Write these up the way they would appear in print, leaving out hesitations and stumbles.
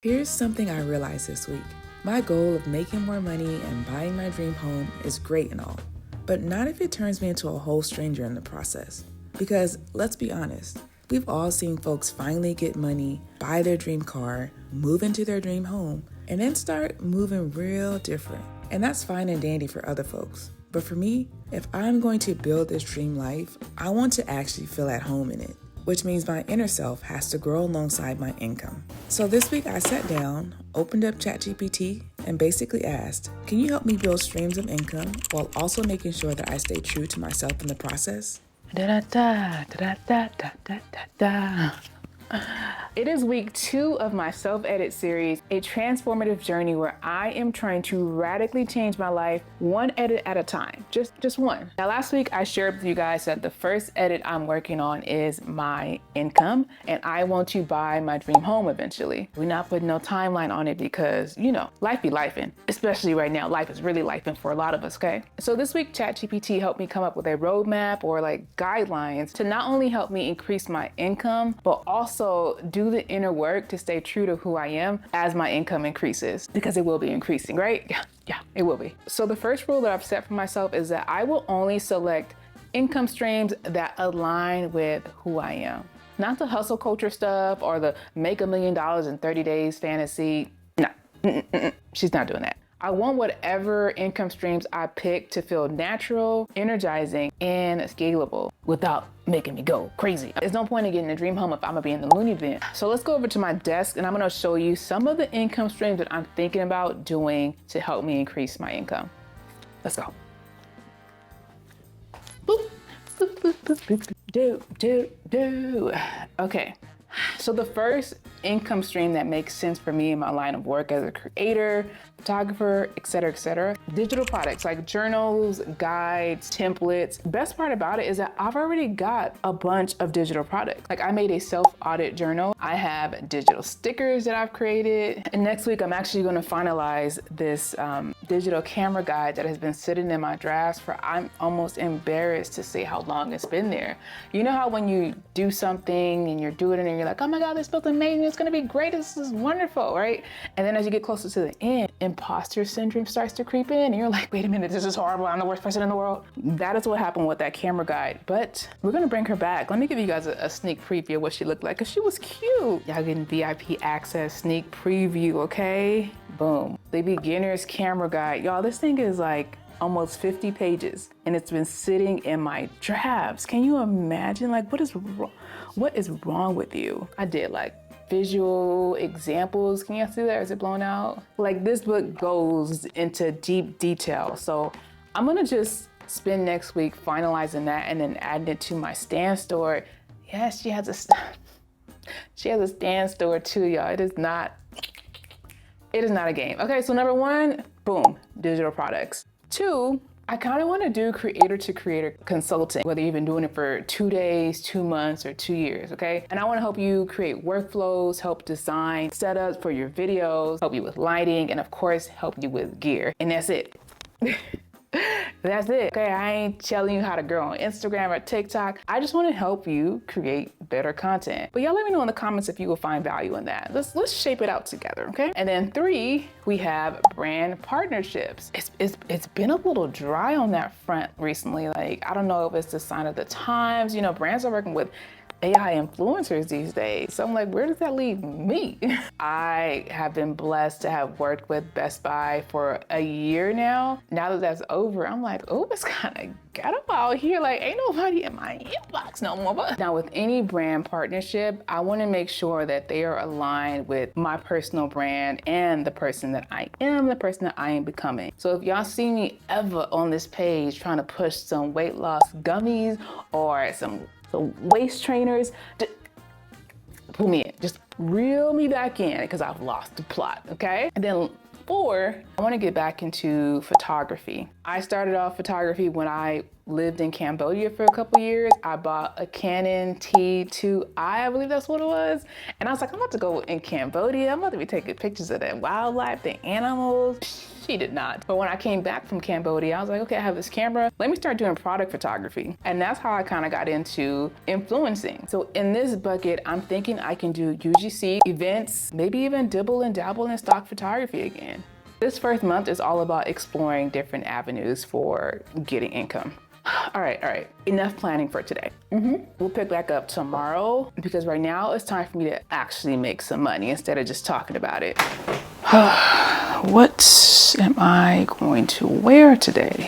Here's something I realized this week. My goal of making more money and buying my dream home is great and all, but not if it turns me into a whole stranger in the process. Because let's be honest, we've all seen folks finally get money, buy their dream car, move into their dream home, and then start moving real different. And that's fine and dandy for other folks. But for me, if I'm going to build this dream life, I want to actually feel at home in it, which means my inner self has to grow alongside my income. So this week I sat down, opened up ChatGPT, and basically asked, can you help me build streams of income while also making sure that I stay true to myself in the process? It is week 2 of my self-edit series, a transformative journey where I am trying to radically change my life one edit at a time, just one. Now last week I shared with you guys that the first edit I'm working on is my income, and I want to buy my dream home eventually. We're not putting no timeline on it because, you know, life be lifing, especially right now. Life is really lifing for a lot of us, okay? So this week ChatGPT helped me come up with a roadmap or like guidelines to not only help me increase my income, but also do the inner work to stay true to who I am as my income increases, because it will be increasing, right? Yeah, it will be. So the first rule that I've set for myself is that I will only select income streams that align with who I am. Not the hustle culture stuff or the make $1 million in 30 days fantasy. No, she's not doing that. I want whatever income streams I pick to feel natural, energizing, and scalable without making me go crazy. There's no point in getting a dream home if I'm gonna be in the loony bin. So let's go over to my desk and I'm gonna show you some of the income streams that I'm thinking about doing to help me increase my income. Let's go. Boop, boop, boop, boop. Do. Okay. So the first income stream that makes sense for me in my line of work as a creator, photographer, etc., digital products like journals, guides, templates. Best part about it is that I've already got a bunch of digital products. Like I made a self-audit journal. I have digital stickers that I've created. And next week, I'm actually gonna finalize this digital camera guide that has been sitting in my drafts for, I'm almost embarrassed to say how long it's been there. You know how when you do something and you're doing it and you're like, oh my God, this feels amazing, it's gonna be great, this is wonderful, right? And then as you get closer to the end, imposter syndrome starts to creep in and you're like, wait a minute, this is horrible, I'm the worst person in the world. That is what happened with that camera guide, but we're gonna bring her back. Let me give you guys a sneak preview of what she looked like, because she was cute. Y'all getting VIP access, sneak preview, okay? Boom. The beginner's camera guide. Y'all, this thing is like almost 50 pages and it's been sitting in my drafts. Can you imagine? Like, what is wrong with you? I did like visual examples. Can you see that? Is it blown out? Like this book goes into deep detail. So I'm gonna just spend next week finalizing that and then adding it to my stand store. Yes, she has a stand store too, y'all. It is not a game. Okay, so number 1, boom, digital products. 2, I kind of want to do creator to creator consulting, whether you've been doing it for 2 days, 2 months, or 2 years, okay? And I want to help you create workflows, help design setups for your videos, help you with lighting, and of course, help you with gear. And that's it. That's it. Okay, I ain't telling you how to grow on Instagram or TikTok. I just want to help you create better content. But y'all let me know in the comments if you will find value in that. Let's shape it out together, okay? And then 3, we have brand partnerships. It's been a little dry on that front recently. Like, I don't know if it's the sign of the times. You know, brands are working with AI influencers these days. So I'm like, where does that leave me? I have been blessed to have worked with Best Buy for a year now. Now that that's over, I'm like, oh, it's kind of ghetto out here. Like, ain't nobody in my inbox no more. But now with any brand partnership, I want to make sure that they are aligned with my personal brand and the person that I am, the person that I am becoming. So if y'all see me ever on this page trying to push some weight loss gummies or some waist trainers, pull me in, just reel me back in because I've lost the plot, okay? And then 4, I want to get back into photography. I started off photography when I lived in Cambodia for a couple years. I bought a Canon T2i, I believe that's what it was. And I was like, I'm about to go in Cambodia. I'm about to be taking pictures of the wildlife, the animals. She did not. But when I came back from Cambodia, I was like, okay, I have this camera. Let me start doing product photography. And that's how I kind of got into influencing. So in this bucket, I'm thinking I can do UGC events, maybe even dibble and dabble in stock photography again. This first month is all about exploring different avenues for getting income. All right. Enough planning for today. We'll pick back up tomorrow because right now it's time for me to actually make some money instead of just talking about it. What am I going to wear today?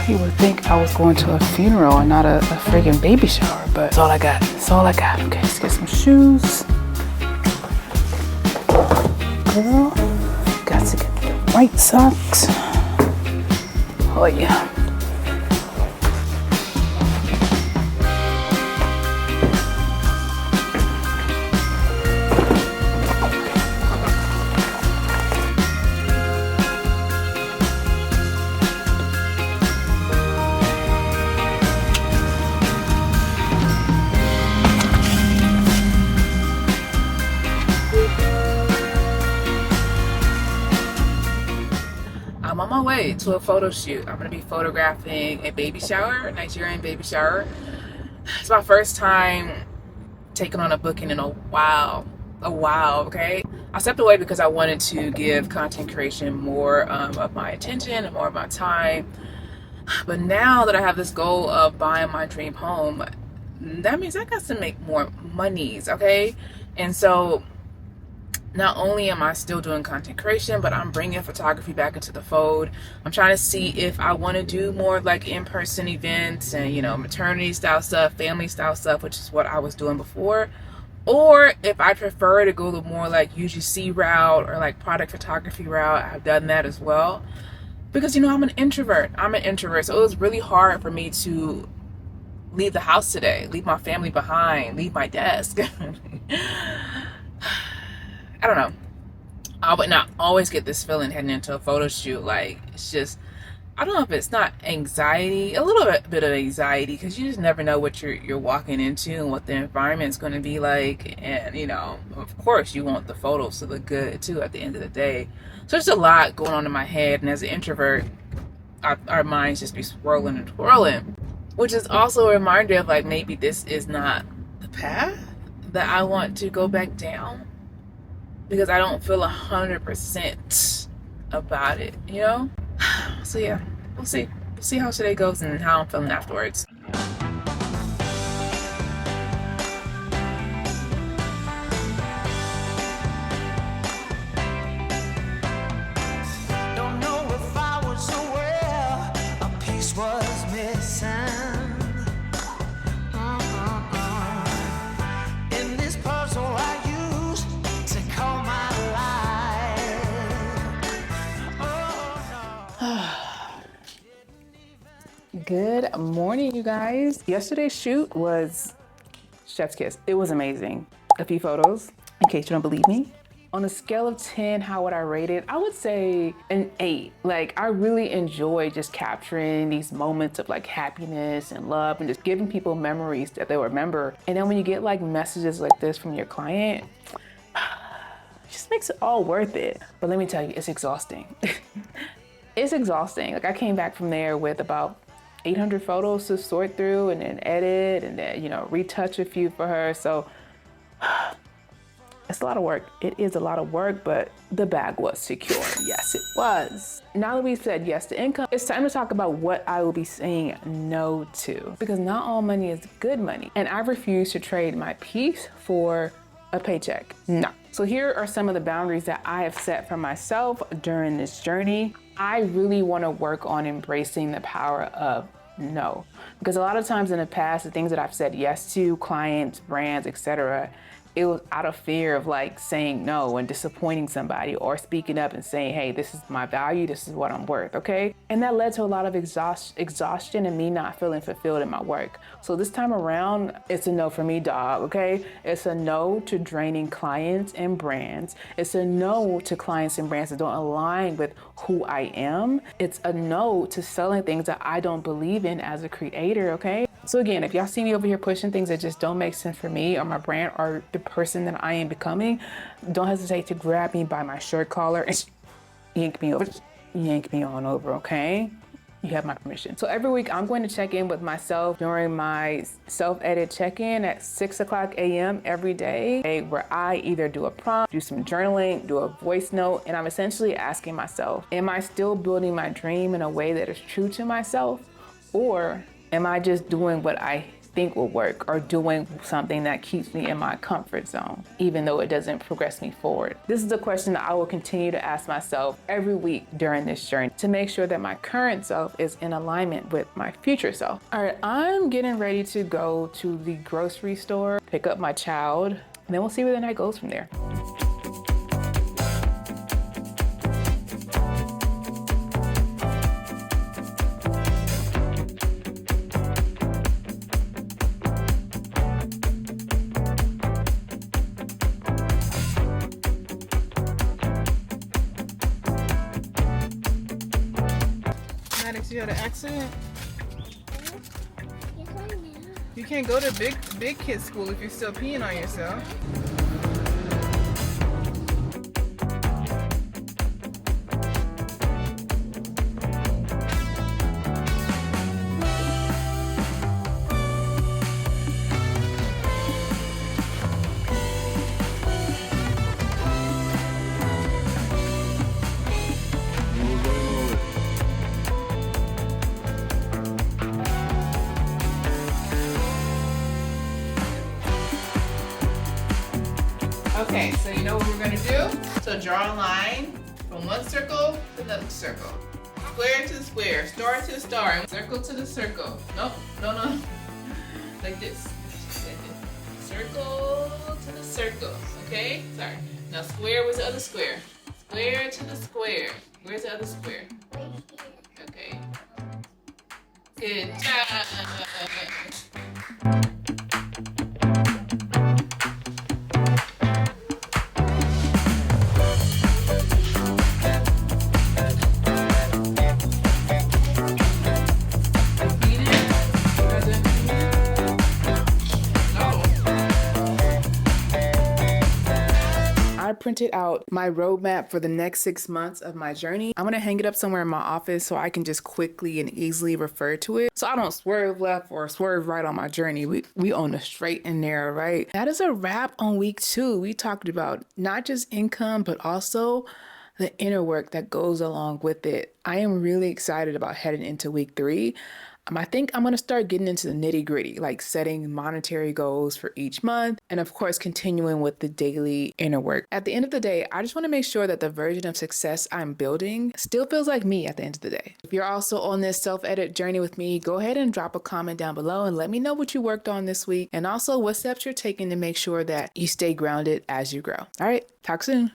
You would think I was going to a funeral and not a friggin' baby shower, but it's all I got. It's all I got. Okay, let's get some shoes. Girl, got to get the right socks. Oh yeah. I'm on my way to a photo shoot. I'm gonna be photographing a baby shower, a Nigerian baby shower. It's my first time taking on a booking in a while, okay? I stepped away because I wanted to give content creation more of my attention and more of my time. But now that I have this goal of buying my dream home, that means I got to make more monies, okay? And so not only am I still doing content creation, but I'm bringing photography back into the fold. I'm trying to see if I want to do more like in-person events and, you know, maternity style stuff, family style stuff, which is what I was doing before. Or if I prefer to go the more like UGC route or like product photography route. I've done that as well. Because, you know, I'm an introvert. So it was really hard for me to leave the house today, leave my family behind, leave my desk. I don't know. I would not always get this feeling heading into a photo shoot. Like, it's just, I don't know if it's not anxiety, a little bit of anxiety, because you just never know what you're walking into and what the environment's going to be like. And, you know, of course, you want the photos to look good, too, at the end of the day. So there's a lot going on in my head. And as an introvert, our minds just be swirling and twirling, which is also a reminder of, like, maybe this is not the path that I want to go back down. Because I don't feel 100% about it, you know? So yeah, we'll see. We'll see how today goes and how I'm feeling afterwards. Don't know if I was aware a piece was missing. In this puzzle I used to call my life. Oh, no. Good morning, you guys. Yesterday's shoot was chef's kiss. It was amazing. A few photos, in case you don't believe me. On a scale of 10, how would I rate it? I would say an 8. Like, I really enjoy just capturing these moments of like happiness and love and just giving people memories that they'll remember. And then when you get like messages like this from your client, it just makes it all worth it. But let me tell you, it's exhausting. It's exhausting. Like, I came back from there with about 800 photos to sort through and then edit and then, you know, retouch a few for her. So it's a lot of work. It is a lot of work, but the bag was secure. Yes, it was. Now that we've said yes to income, it's time to talk about what I will be saying no to. Because not all money is good money. And I refuse to trade my peace for a paycheck. No. So here are some of the boundaries that I have set for myself during this journey. I really want to work on embracing the power of no. Because a lot of times in the past, the things that I've said yes to, clients, brands, etc., it was out of fear of like saying no and disappointing somebody, or speaking up and saying, hey, this is my value, this is what I'm worth, okay? And that led to a lot of exhaustion and me not feeling fulfilled in my work. So this time around, it's a no for me, dog, okay? It's a no to draining clients and brands. It's a no to clients and brands that don't align with who I am. It's a no to selling things that I don't believe in as a creator, okay? So again, if y'all see me over here pushing things that just don't make sense for me or my brand or the person that I am becoming, don't hesitate to grab me by my shirt collar and yank me on over, okay? You have my permission. So every week I'm going to check in with myself during my self-edit check-in at 6 o'clock a.m. every day, where I either do a prompt, do some journaling, do a voice note, and I'm essentially asking myself, am I still building my dream in a way that is true to myself? Or am I just doing what I think will work, or doing something that keeps me in my comfort zone, even though it doesn't progress me forward? This is a question that I will continue to ask myself every week during this journey to make sure that my current self is in alignment with my future self. All right, I'm getting ready to go to the grocery store, pick up my child, and then we'll see where the night goes from there. You had an accident? Yes, I know. You can't go to big kid school if you're still peeing on yourself. Okay, so you know what we're gonna do? So draw a line from one circle to another circle. Square to the square, star to the star, and circle to the circle. Nope, no. Like this. Like this. Circle to the circle, okay? Sorry. Now square with the other square. Square to the square. Where's the other square? Right here. Okay. Good job. I printed out my roadmap for the next 6 months of my journey. I'm gonna hang it up somewhere in my office so I can just quickly and easily refer to it, so I don't swerve left or swerve right on my journey. We on the straight and narrow, right? That is a wrap on week 2. We talked about not just income, but also the inner work that goes along with it. I am really excited about heading into week 3. I think I'm going to start getting into the nitty gritty, like setting monetary goals for each month, and of course, continuing with the daily inner work. At the end of the day, I just want to make sure that the version of success I'm building still feels like me at the end of the day. If you're also on this self-edit journey with me, go ahead and drop a comment down below and let me know what you worked on this week, and also what steps you're taking to make sure that you stay grounded as you grow. All right, talk soon.